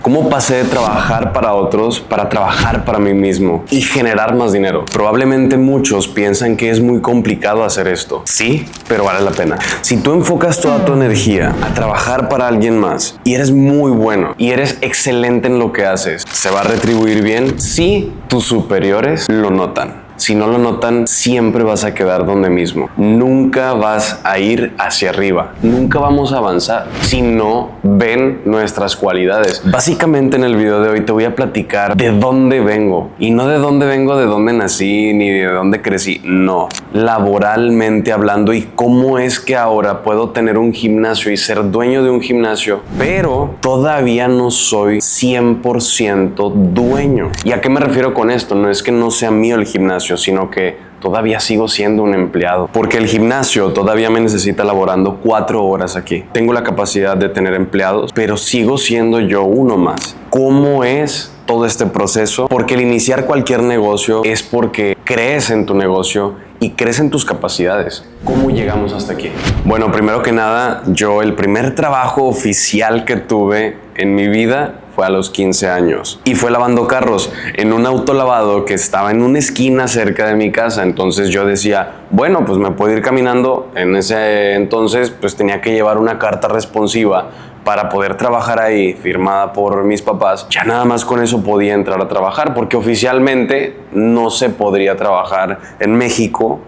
¿Cómo pasé de trabajar para otros para trabajar para mí mismo y generar más dinero? Probablemente muchos piensan que es muy complicado hacer esto. Sí, pero vale la pena. Si tú enfocas toda tu energía a trabajar para alguien más y eres muy bueno y eres excelente en lo que haces, ¿se va a retribuir bien? Sí, tus superiores lo notan. Si no lo notan, siempre vas a quedar donde mismo. Nunca vas a ir hacia arriba. Nunca vamos a avanzar si no ven nuestras cualidades. Básicamente en el video de hoy te voy a platicar de dónde vengo. Y no de dónde vengo, de dónde nací, ni de dónde crecí. No. Laboralmente hablando y cómo es que ahora puedo tener un gimnasio y ser dueño de un gimnasio, pero todavía no soy 100% dueño. ¿Y a qué me refiero con esto? No es que no sea mío el gimnasio, sino que todavía sigo siendo un empleado, porque el gimnasio todavía me necesita laborando 4 horas aquí. Tengo la capacidad de tener empleados, pero sigo siendo yo uno más. ¿Cómo es todo este proceso? Porque el iniciar cualquier negocio es porque crees en tu negocio y crees en tus capacidades. ¿Cómo llegamos hasta aquí? Bueno, primero que nada, el primer trabajo oficial que tuve en mi vida fue a los 15 años y fue lavando carros en un autolavado que estaba en una esquina cerca de mi casa. Entonces yo decía, bueno, pues me puedo ir caminando. En ese entonces pues tenía que llevar una carta responsiva para poder trabajar ahí, firmada por mis papás. Ya nada más con eso podía entrar a trabajar, porque oficialmente no se podría trabajar en México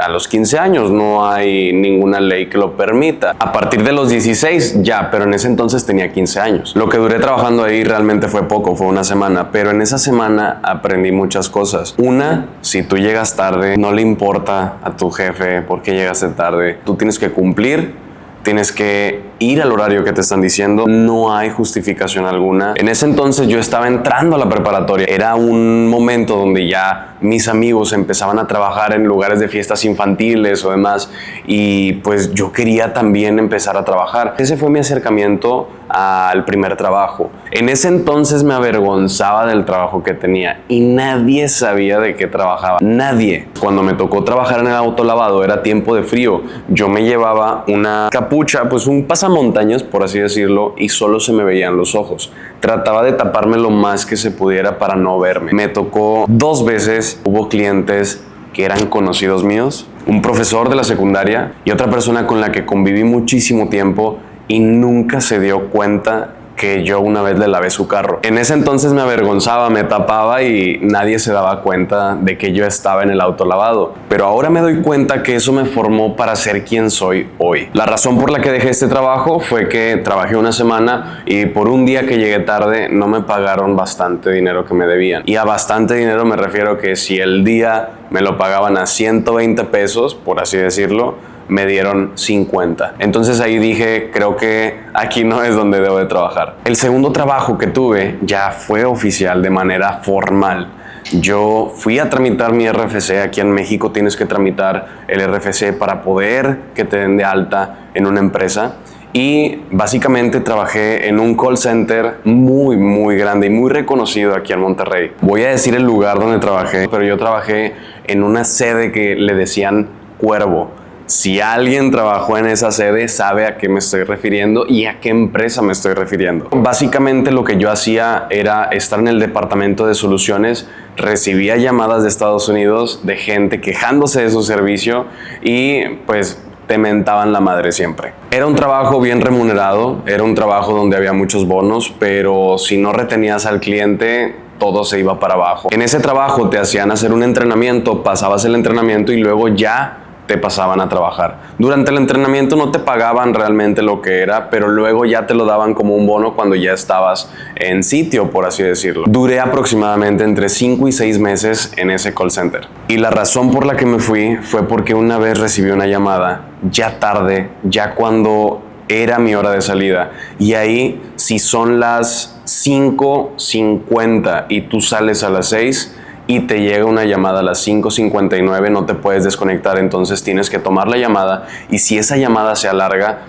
a los 15 años, no hay ninguna ley que lo permita. A partir de los 16 ya, pero en ese entonces tenía 15 años. Lo que duré trabajando ahí realmente fue poco, fue una semana, pero en esa semana aprendí muchas cosas. Una, si tú llegas tarde, no le importa a tu jefe por qué llegaste tarde. Tú tienes que cumplir. Tienes que ir al horario que te están diciendo. No hay justificación alguna. En ese entonces yo estaba entrando a la preparatoria. Era un momento donde ya mis amigos empezaban a trabajar en lugares de fiestas infantiles o demás. Y pues yo quería también empezar a trabajar. Ese fue mi acercamiento al primer trabajo. En ese entonces me avergonzaba del trabajo que tenía y nadie sabía de qué trabajaba. Nadie. Cuando me tocó trabajar en el autolavado era tiempo de frío. Yo me llevaba una capucha, pues un pasamontañas, por así decirlo, y solo se me veían los ojos. Trataba de taparme lo más que se pudiera para no verme. Me tocó 2 veces, hubo clientes que eran conocidos míos, un profesor de la secundaria y otra persona con la que conviví muchísimo tiempo y nunca se dio cuenta que yo una vez le lavé su carro. En ese entonces me avergonzaba, me tapaba y nadie se daba cuenta de que yo estaba en el autolavado. Pero ahora me doy cuenta que eso me formó para ser quien soy hoy. La razón por la que dejé este trabajo fue que trabajé una semana y por un día que llegué tarde no me pagaron bastante dinero que me debían. Y a bastante dinero me refiero que si el día me lo pagaban a 120 pesos, por así decirlo, me dieron 50. Entonces ahí dije, creo que aquí no es donde debo de trabajar. El segundo trabajo que tuve ya fue oficial de manera formal. Yo fui a tramitar mi RFC. Aquí en México tienes que tramitar el RFC para poder que te den de alta en una empresa. Y básicamente trabajé en un call center muy grande y muy reconocido aquí en Monterrey. Voy a decir el lugar donde trabajé, pero yo trabajé en una sede que le decían Cuervo. Si alguien trabajó en esa sede, sabe a qué me estoy refiriendo y a qué empresa me estoy refiriendo. Básicamente lo que yo hacía era estar en el departamento de soluciones, recibía llamadas de Estados Unidos de gente quejándose de su servicio y pues te mentaban la madre siempre. Era un trabajo bien remunerado, era un trabajo donde había muchos bonos, pero si no retenías al cliente, todo se iba para abajo. En ese trabajo te hacían hacer un entrenamiento, pasabas el entrenamiento y luego ya te pasaban a trabajar. Durante el entrenamiento no te pagaban realmente lo que era, pero luego ya te lo daban como un bono cuando ya estabas en sitio, por así decirlo. Duré aproximadamente entre 5 y 6 meses en ese call center. Y la razón por la que me fui fue porque una vez recibí una llamada, ya tarde, ya cuando era mi hora de salida. Y ahí, si son las 5:50 y tú sales a las 6, y te llega una llamada a las 5:59, no te puedes desconectar, entonces tienes que tomar la llamada y si esa llamada se alarga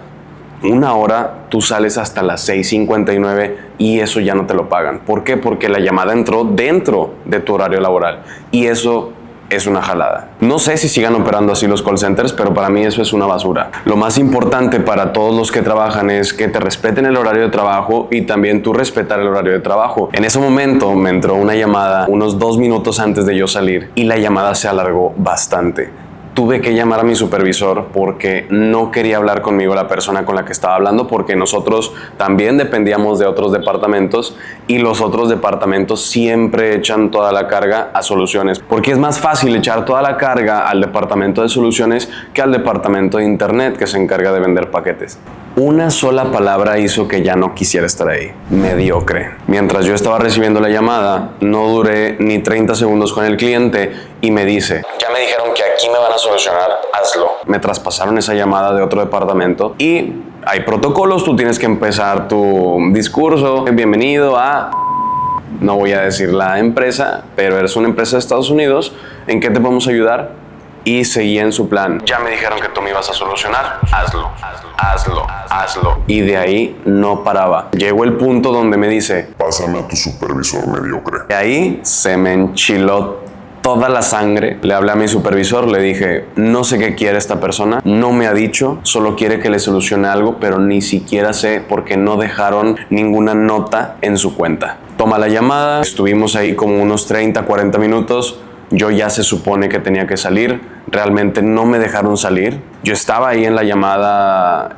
1 hora, tú sales hasta las 6:59 y eso ya no te lo pagan. ¿Por qué? Porque la llamada entró dentro de tu horario laboral y eso es una jalada. No sé si sigan operando así los call centers, pero para mí eso es una basura. Lo más importante para todos los que trabajan es que te respeten el horario de trabajo y también tú respetar el horario de trabajo. En ese momento me entró una llamada unos 2 minutos antes de yo salir y la llamada se alargó bastante. Tuve que llamar a mi supervisor porque no quería hablar conmigo la persona con la que estaba hablando, porque nosotros también dependíamos de otros departamentos y los otros departamentos siempre echan toda la carga a soluciones, porque es más fácil echar toda la carga al departamento de soluciones que al departamento de internet que se encarga de vender paquetes. Una sola palabra hizo que ya no quisiera estar ahí: mediocre. Mientras yo estaba recibiendo la llamada, no duré ni 30 segundos con el cliente y me dice: ya me dijeron que aquí me van a solucionar, hazlo. Me traspasaron esa llamada de otro departamento y hay protocolos, tú tienes que empezar tu discurso. Bienvenido a... no voy a decir la empresa, pero eres una empresa de Estados Unidos, ¿en qué te podemos ayudar? Y seguía en su plan. Ya me dijeron que tú me ibas a solucionar, hazlo, hazlo, hazlo. Y de ahí no paraba. Llegó el punto donde me dice: pásame a tu supervisor mediocre. de ahí se me enchiló toda la sangre. Le hablé a mi supervisor, le dije: no sé qué quiere esta persona, no me ha dicho, solo quiere que le solucione algo, pero ni siquiera sé por qué no dejaron ninguna nota en su cuenta. Toma la llamada, estuvimos ahí como unos 30, 40 minutos. Yo ya se supone que tenía que salir, realmente no me dejaron salir. Yo estaba ahí en la llamada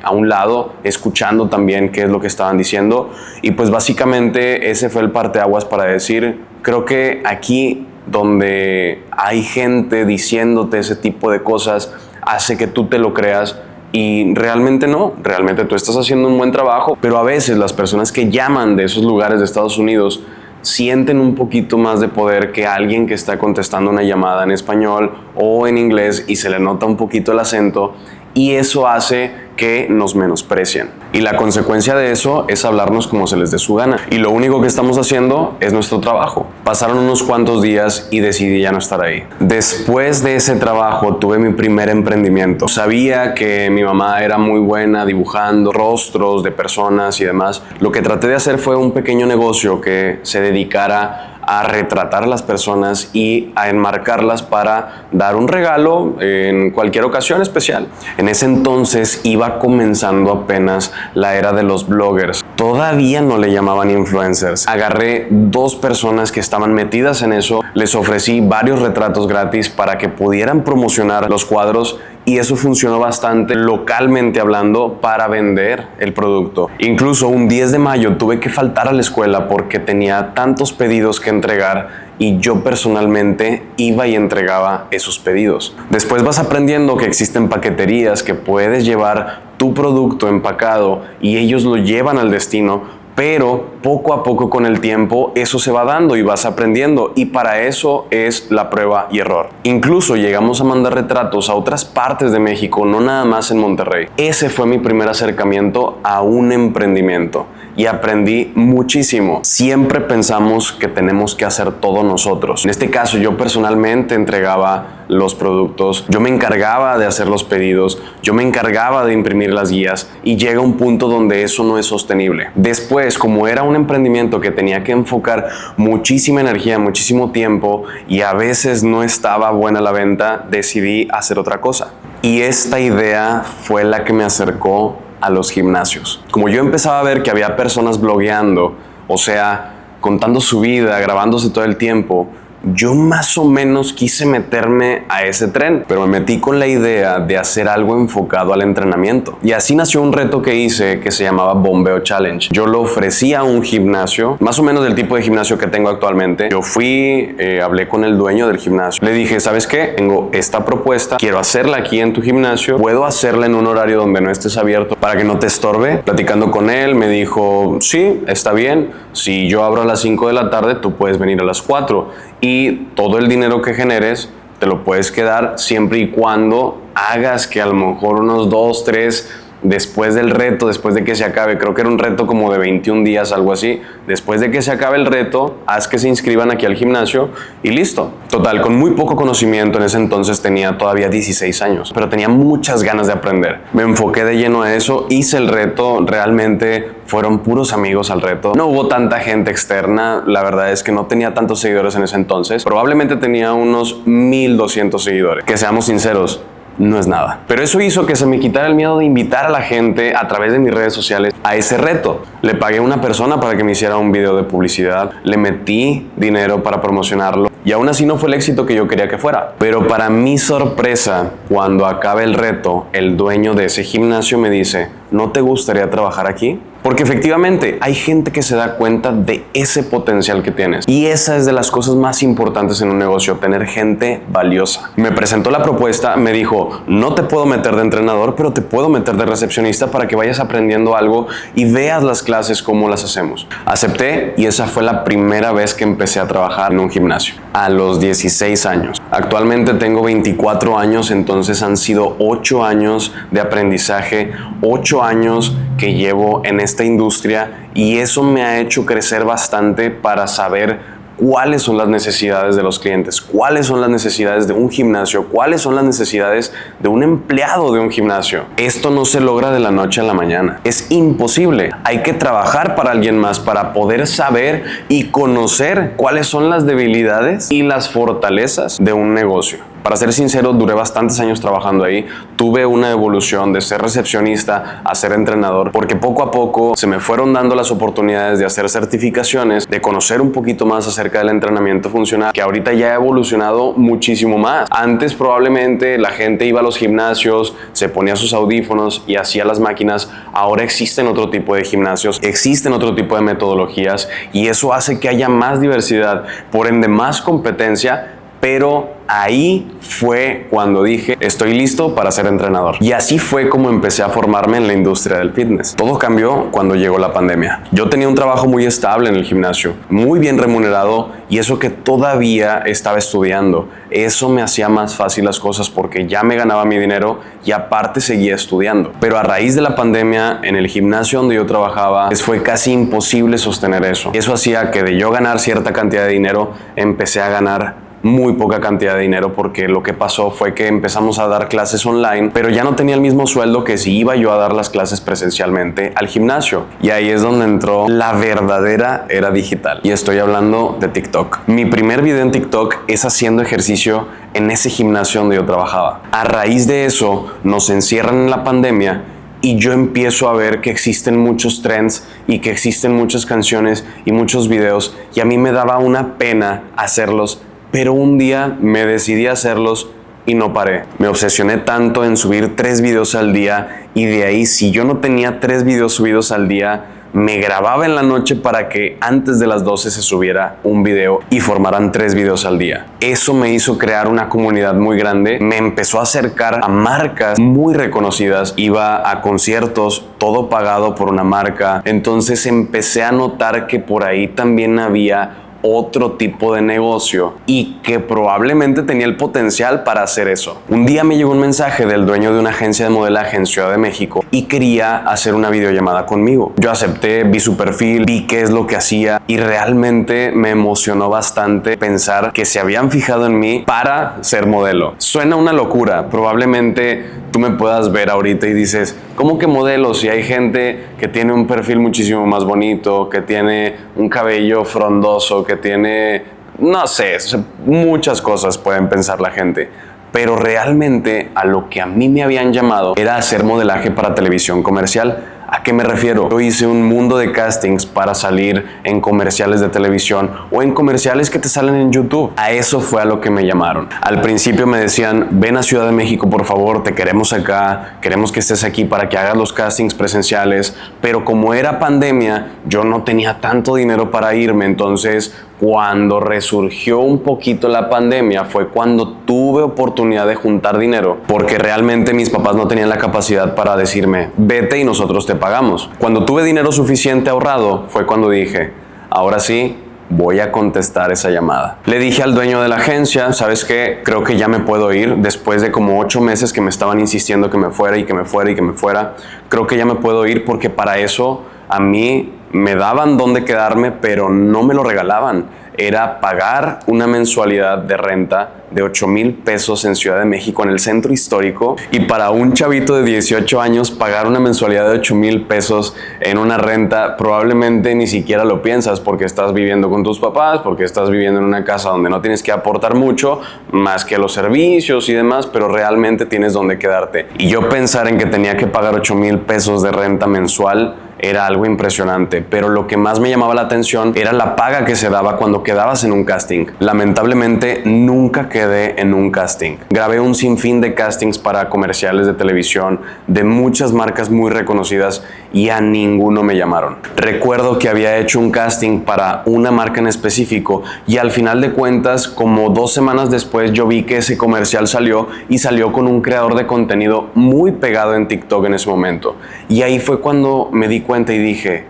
a un lado, escuchando también qué es lo que estaban diciendo. Y pues básicamente ese fue el parteaguas para decir: creo que aquí donde hay gente diciéndote ese tipo de cosas, hace que tú te lo creas. Y realmente no, realmente tú estás haciendo un buen trabajo, pero a veces las personas que llaman de esos lugares de Estados Unidos sienten un poquito más de poder que alguien que está contestando una llamada en español o en inglés y se le nota un poquito el acento, y eso hace que nos menosprecien. Y la consecuencia de eso es hablarnos como se les dé su gana. Y lo único que estamos haciendo es nuestro trabajo. Pasaron unos cuantos días y decidí ya no estar ahí. Después de ese trabajo tuve mi primer emprendimiento. Sabía que mi mamá era muy buena dibujando rostros de personas y demás. Lo que traté de hacer fue un pequeño negocio que se dedicara a retratar a las personas y a enmarcarlas para dar un regalo en cualquier ocasión especial. En ese entonces iba comenzando apenas la era de los bloggers. Todavía no le llamaban influencers. Agarré 2 personas que estaban metidas en eso, les ofrecí varios retratos gratis para que pudieran promocionar los cuadros, y eso funcionó bastante localmente hablando para vender el producto. Incluso un 10 de mayo tuve que faltar a la escuela porque tenía tantos pedidos que entregar y yo personalmente iba y entregaba esos pedidos. Después vas aprendiendo que existen paqueterías que puedes llevar tu producto empacado y ellos lo llevan al destino, pero poco a poco con el tiempo eso se va dando y vas aprendiendo, y para eso es la prueba y error. Incluso llegamos a mandar retratos a otras partes de México, no nada más en Monterrey. Ese fue mi primer acercamiento a un emprendimiento y aprendí muchísimo. Siempre pensamos que tenemos que hacer todo nosotros. En este caso yo personalmente entregaba los productos, yo me encargaba de hacer los pedidos, yo me encargaba de imprimir las guías, y llega un punto donde eso no es sostenible. Después, como era un emprendimiento que tenía que enfocar muchísima energía, muchísimo tiempo, y a veces no estaba buena la venta, decidí hacer otra cosa. Y esta idea fue la que me acercó a los gimnasios. Como yo empezaba a ver que había personas blogueando, o sea, contando su vida, grabándose todo el tiempo, yo más o menos quise meterme a ese tren, pero me metí con la idea de hacer algo enfocado al entrenamiento. Y así nació un reto que hice que se llamaba Bombeo Challenge. Yo lo ofrecía a un gimnasio, más o menos del tipo de gimnasio que tengo actualmente. Yo fui, hablé con el dueño del gimnasio. Le dije: ¿sabes qué? Tengo esta propuesta, quiero hacerla aquí en tu gimnasio. ¿Puedo hacerla en un horario donde no estés abierto para que no te estorbe? Platicando con él, me dijo: sí, está bien. Si yo abro a las 5 de la tarde, tú puedes venir a las 4. Y todo el dinero que generes te lo puedes quedar siempre y cuando hagas que a lo mejor unos 2, 3 después del reto, después de que se acabe, creo que era un reto como de 21 días, algo así, después de que se acabe el reto, haz que se inscriban aquí al gimnasio y listo. Total, con muy poco conocimiento, en ese entonces tenía todavía 16 años, pero tenía muchas ganas de aprender. Me enfoqué de lleno a eso, hice el reto, realmente fueron puros amigos al reto. No hubo tanta gente externa, la verdad es que no tenía tantos seguidores en ese entonces, probablemente tenía unos 1200 seguidores, que seamos sinceros, no es nada. Pero eso hizo que se me quitara el miedo de invitar a la gente a través de mis redes sociales a ese reto. Le pagué a una persona para que me hiciera un video de publicidad, le metí dinero para promocionarlo y aún así no fue el éxito que yo quería que fuera. Pero para mi sorpresa, cuando acabe el reto, el dueño de ese gimnasio me dice, ¿no te gustaría trabajar aquí? Porque efectivamente hay gente que se da cuenta de ese potencial que tienes. Y esa es de las cosas más importantes en un negocio, tener gente valiosa. Me presentó la propuesta, me dijo, no te puedo meter de entrenador, pero te puedo meter de recepcionista para que vayas aprendiendo algo y veas las clases cómo las hacemos. Acepté y esa fue la primera vez que empecé a trabajar en un gimnasio, a los 16 años. Actualmente tengo 24 años, entonces han sido 8 años de aprendizaje, 8 años que llevo en esta industria y eso me ha hecho crecer bastante para saber cuáles son las necesidades de los clientes, cuáles son las necesidades de un gimnasio, cuáles son las necesidades de un empleado de un gimnasio. Esto no se logra de la noche a la mañana. Es imposible. Hay que trabajar para alguien más para poder saber y conocer cuáles son las debilidades y las fortalezas de un negocio. Para ser sincero, duré bastantes años trabajando ahí. Tuve una evolución de ser recepcionista a ser entrenador, porque poco a poco se me fueron dando las oportunidades de hacer certificaciones, de conocer un poquito más acerca del entrenamiento funcional, que ahorita ya ha evolucionado muchísimo más. Antes probablemente la gente iba a los gimnasios, se ponía sus audífonos y hacía las máquinas. Ahora existen otro tipo de gimnasios, existen otro tipo de metodologías y eso hace que haya más diversidad, por ende más competencia. Pero ahí fue cuando dije, estoy listo para ser entrenador. Y así fue como empecé a formarme en la industria del fitness. Todo cambió cuando llegó la pandemia. Yo tenía un trabajo muy estable en el gimnasio, muy bien remunerado y eso que todavía estaba estudiando. Eso me hacía más fácil las cosas porque ya me ganaba mi dinero y aparte seguía estudiando. Pero a raíz de la pandemia, en el gimnasio donde yo trabajaba, fue casi imposible sostener eso. Eso hacía que de yo ganar cierta cantidad de dinero, empecé a ganar muy poca cantidad de dinero porque lo que pasó fue que empezamos a dar clases online, pero ya no tenía el mismo sueldo que si iba yo a dar las clases presencialmente al gimnasio. Y ahí es donde entró la verdadera era digital. Y estoy hablando de TikTok. Mi primer video en TikTok es haciendo ejercicio en ese gimnasio donde yo trabajaba. A raíz de eso, nos encierran en la pandemia y yo empiezo a ver que existen muchos trends y que existen muchas canciones y muchos videos y a mí me daba una pena hacerlos. Pero un día me decidí a hacerlos y no paré. Me obsesioné tanto en subir 3 videos al día y de ahí, si yo no tenía 3 videos subidos al día, me grababa en la noche para que antes de las 12 se subiera un video y formaran 3 videos al día. Eso me hizo crear una comunidad muy grande. Me empezó a acercar a marcas muy reconocidas. Iba a conciertos, todo pagado por una marca. Entonces empecé a notar que por ahí también había otro tipo de negocio y que probablemente tenía el potencial para hacer eso. Un día me llegó un mensaje del dueño de una agencia de modelaje en Ciudad de México y quería hacer una videollamada conmigo. Yo acepté, vi su perfil, vi qué es lo que hacía y realmente me emocionó bastante pensar que se habían fijado en mí para ser modelo. Suena una locura, probablemente tú me puedas ver ahorita y dices, ¿cómo que modelo? Si hay gente que tiene un perfil muchísimo más bonito, que tiene un cabello frondoso, que tiene, no sé, muchas cosas pueden pensar la gente. Pero realmente a lo que a mí me habían llamado era hacer modelaje para televisión comercial. ¿A qué me refiero? Yo hice un mundo de castings para salir en comerciales de televisión o en comerciales que te salen en YouTube. A eso fue a lo que me llamaron. Al principio me decían, ven a Ciudad de México por favor, te queremos acá, queremos que estés aquí para que hagas los castings presenciales. Pero como era pandemia, yo no tenía tanto dinero para irme, entonces cuando resurgió un poquito la pandemia fue cuando tuve oportunidad de juntar dinero, porque realmente mis papás no tenían la capacidad para decirme, vete y nosotros te pagamos. Cuando tuve dinero suficiente ahorrado fue cuando dije, ahora sí, voy a contestar esa llamada. Le dije al dueño de la agencia, ¿sabes qué? Creo que ya me puedo ir después de como 8 meses que me estaban insistiendo que me fuera y que me fuera y que me fuera. Creo que ya me puedo ir porque para eso a mí me daban dónde quedarme, pero no me lo regalaban. Era pagar una mensualidad de renta de 8,000 pesos en Ciudad de México, en el centro histórico, y para un chavito de 18 años pagar una mensualidad de 8,000 pesos en una renta, probablemente ni siquiera lo piensas porque estás viviendo con tus papás, porque estás viviendo en una casa donde no tienes que aportar mucho, más que los servicios y demás, pero realmente tienes donde quedarte. Y yo pensar en que tenía que pagar 8,000 pesos de renta mensual era algo impresionante, pero lo que más me llamaba la atención era la paga que se daba cuando quedabas en un casting. Lamentablemente nunca quedé en un casting. Grabé un sinfín de castings para comerciales de televisión de muchas marcas muy reconocidas y a ninguno me llamaron. Recuerdo que había hecho un casting para una marca en específico y al final de cuentas, como 2 semanas después, yo vi que ese comercial salió y salió con un creador de contenido muy pegado en TikTok en ese momento. Y ahí fue cuando me di cuenta y dije,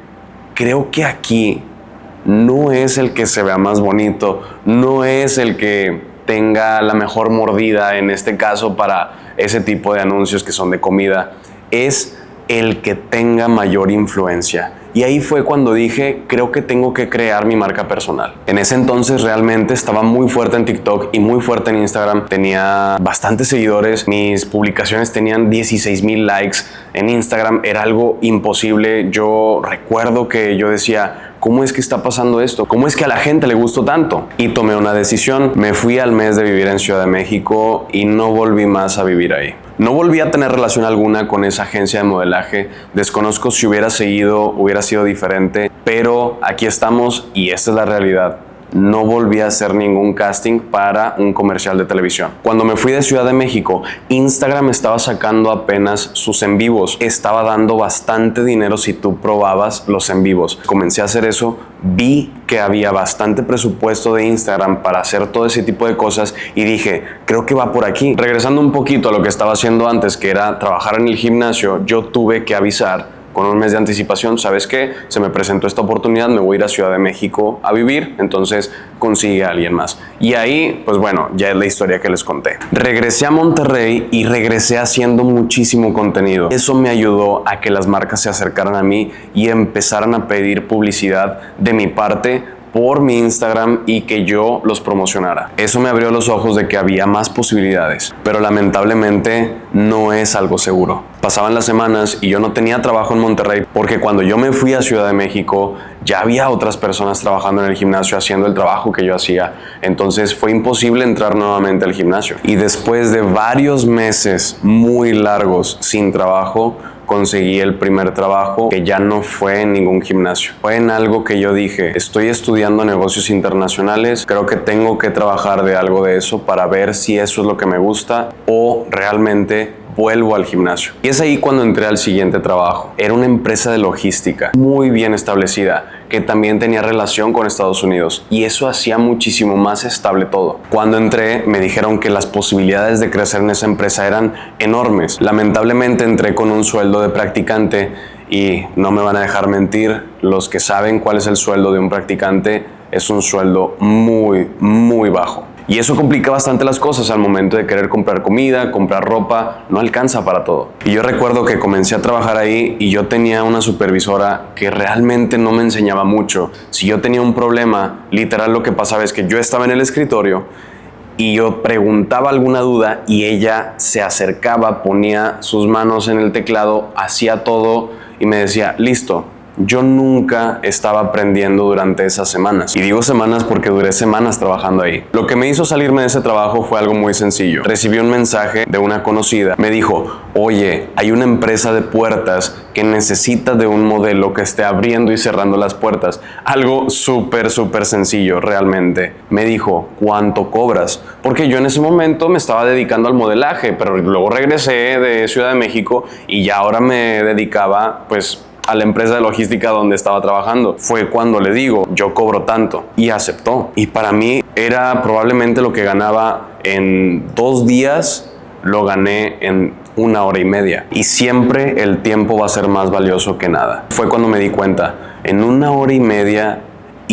creo que aquí no es el que se vea más bonito, no es el que tenga la mejor mordida en este caso para ese tipo de anuncios que son de comida, es el que tenga mayor influencia. Y ahí fue cuando dije, creo que tengo que crear mi marca personal. En ese entonces realmente estaba muy fuerte en TikTok y muy fuerte en Instagram. Tenía bastantes seguidores. Mis publicaciones tenían 16,000 likes. En Instagram era algo imposible. Yo recuerdo que yo decía, ¿cómo es que está pasando esto? ¿Cómo es que a la gente le gustó tanto? Y tomé una decisión. Me fui al mes de vivir en Ciudad de México y no volví más a vivir ahí. No volví a tener relación alguna con esa agencia de modelaje. Desconozco si hubiera seguido, hubiera sido diferente, pero aquí estamos y esta es la realidad. No volví a hacer ningún casting para un comercial de televisión. Cuando me fui de Ciudad de México, Instagram estaba sacando apenas sus en vivos. Estaba dando bastante dinero si tú probabas los en vivos. Comencé a hacer eso, vi que había bastante presupuesto de Instagram para hacer todo ese tipo de cosas y dije, creo que va por aquí. Regresando un poquito a lo que estaba haciendo antes, que era trabajar en el gimnasio, yo tuve que avisar con un mes de anticipación, ¿sabes qué? Se me presentó esta oportunidad, me voy a ir a Ciudad de México a vivir, entonces consigue a alguien más. Y ahí, pues bueno, ya es la historia que les conté. Regresé a Monterrey y regresé haciendo muchísimo contenido. Eso me ayudó a que las marcas se acercaran a mí y empezaran a pedir publicidad de mi parte por mi Instagram y que yo los promocionara. Eso me abrió los ojos de que había más posibilidades, pero lamentablemente no es algo seguro. Pasaban las semanas y yo no tenía trabajo en Monterrey porque cuando yo me fui a Ciudad de México ya había otras personas trabajando en el gimnasio haciendo el trabajo que yo hacía. Entonces fue imposible entrar nuevamente al gimnasio. Y después de varios meses muy largos sin trabajo, conseguí el primer trabajo que ya no fue en ningún gimnasio. Fue en algo que yo dije, estoy estudiando negocios internacionales, creo que tengo que trabajar de algo de eso para ver si eso es lo que me gusta o realmente vuelvo al gimnasio. Y es ahí cuando entré al siguiente trabajo. Era una empresa de logística muy bien establecida que también tenía relación con Estados Unidos y eso hacía muchísimo más estable todo. Cuando entré me dijeron que las posibilidades de crecer en esa empresa eran enormes. Lamentablemente entré con un sueldo de practicante y no me van a dejar mentir, los que saben cuál es el sueldo de un practicante, es un sueldo muy bajo. Y eso complica bastante las cosas al momento de querer comprar comida, comprar ropa, no alcanza para todo. Y yo recuerdo que comencé a trabajar ahí y yo tenía una supervisora que realmente no me enseñaba mucho. Si yo tenía un problema, literal lo que pasaba es que yo estaba en el escritorio y yo preguntaba alguna duda y ella se acercaba, ponía sus manos en el teclado, hacía todo y me decía, listo. Yo nunca estaba aprendiendo durante esas semanas. Y digo semanas porque duré semanas trabajando ahí. Lo que me hizo salirme de ese trabajo fue algo muy sencillo. Recibí un mensaje de una conocida. Me dijo, oye, hay una empresa de puertas que necesita de un modelo que esté abriendo y cerrando las puertas. Algo súper sencillo realmente. Me dijo, ¿cuánto cobras? Porque yo en ese momento me estaba dedicando al modelaje, pero luego regresé de Ciudad de México y ya ahora me dedicaba pues a la empresa de logística donde estaba trabajando. Fue cuando le digo, yo cobro tanto, y aceptó. Y para mí era probablemente lo que ganaba en 2 días, lo gané en 1 hora y media. Y siempre el tiempo va a ser más valioso que nada. Fue cuando me di cuenta, en 1 hora y media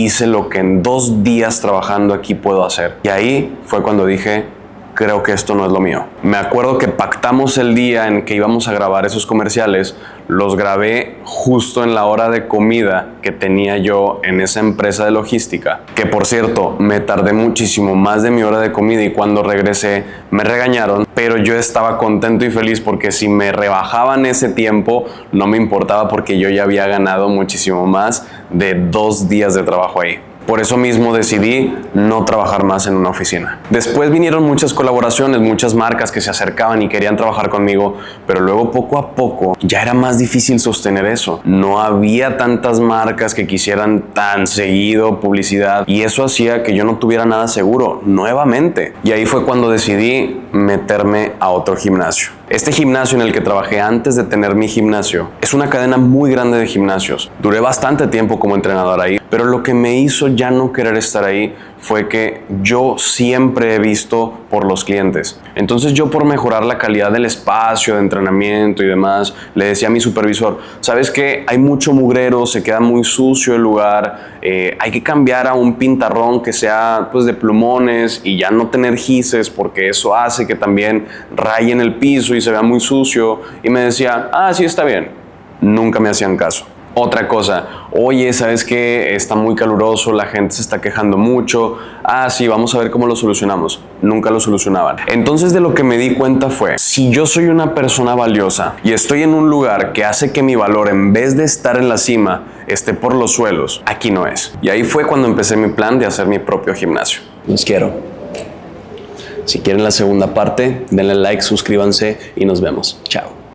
hice lo que en 2 días trabajando aquí puedo hacer. Y ahí fue cuando dije, creo que esto no es lo mío. Me acuerdo que pactamos el día en que íbamos a grabar esos comerciales. Los grabé justo en la hora de comida que tenía yo en esa empresa de logística. Que por cierto, me tardé muchísimo más de mi hora de comida y cuando regresé me regañaron. Pero yo estaba contento y feliz porque si me rebajaban ese tiempo no me importaba porque yo ya había ganado muchísimo más de 2 días de trabajo ahí. Por eso mismo decidí no trabajar más en una oficina. Después vinieron muchas colaboraciones, muchas marcas que se acercaban y querían trabajar conmigo, pero luego poco a poco ya era más difícil sostener eso. No había tantas marcas que quisieran tan seguido publicidad y eso hacía que yo no tuviera nada seguro nuevamente. Y ahí fue cuando decidí meterme a otro gimnasio. Este gimnasio en el que trabajé antes de tener mi gimnasio es una cadena muy grande de gimnasios. Duré bastante tiempo como entrenador ahí, pero lo que me hizo ya no querer estar ahí fue que yo siempre he visto por los clientes. Entonces yo, por mejorar la calidad del espacio de entrenamiento y demás, le decía a mi supervisor, ¿sabes qué? Hay mucho mugrero, se queda muy sucio el lugar, hay que cambiar a un pintarrón que sea pues de plumones y ya no tener gises porque eso hace que también rayen el piso y se vea muy sucio. Y me decía, sí, está bien. Nunca me hacían caso. Otra cosa, oye, ¿sabes qué? Está muy caluroso, la gente se está quejando mucho. Sí, vamos a ver cómo lo solucionamos. Nunca lo solucionaban. Entonces de lo que me di cuenta fue, si yo soy una persona valiosa y estoy en un lugar que hace que mi valor, en vez de estar en la cima, esté por los suelos, aquí no es. Y ahí fue cuando empecé mi plan de hacer mi propio gimnasio. Los quiero. Si quieren la segunda parte, denle like, suscríbanse y nos vemos. Chao.